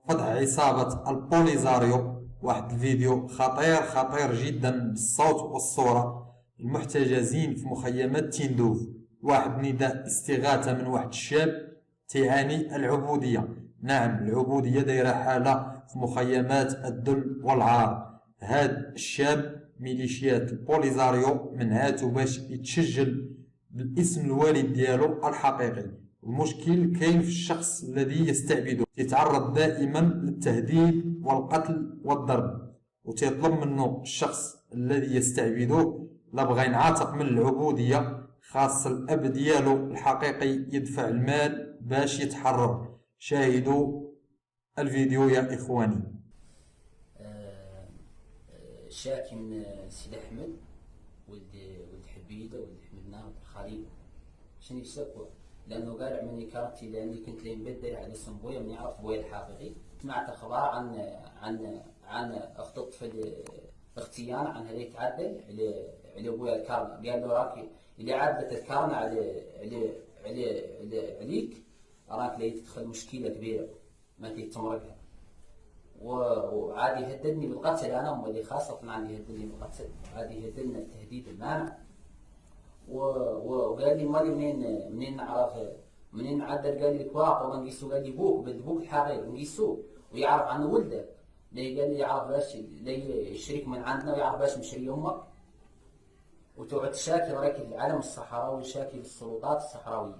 فضح عصابة البوليزاريو. واحد الفيديو خطير جدا بالصوت والصورة. المحتجزين في مخيمات تندوف. واحد نداء استغاثة من واحد الشاب تعاني العبودية. نعم، العبودية دايرة حالة في مخيمات الذل والعار. هاد الشاب ميليشيات البوليزاريو منعاتو باش يتسجل بالاسم الوالد ديالو الحقيقي. المشكل كاين في الشخص الذي يستعبده، يتعرض دائما للتهديد والقتل والضرب، وتطلب منه الشخص الذي يستعبده لا بغى ينعتق من العبودية خاص الأب ديالو الحقيقي يدفع المال باش يتحرر. شاهدوا الفيديو يا إخواني. شاكي من سيدي أحمد ولد حبيدة ولد حمدنا ولد خليل شنو يسقوا، لأنه قال عملي كارتي لأني كنت لين بدري على اسم بويا من يعرف بويا الحقيقي. سمعت أخبار عن أخت الطفل اختيان عنها اللي تعدل على بويا الكارنة. قال له راكي اللي عدت الكارنة عليك راك لي تدخل مشكلة كبيرة ما تمرقها. وعادي يهددني بالقتل انا اللي خاصة عندي يهددني بالقتل، عادي يهددنا التهديد المانع. وقال لي مالي منين نعرف منين عدل. قال لي الكواق ونقيسو. قال لي بوك الحقيقي نقيسوه ويعرف عنه ولده. لي قال لي يعرف باش لي الشريك من عندنا ويعرف باش مشري امك. وتقعد تشاكي وراك العالم الصحراوي شاكي بالسلطات الصحراويه.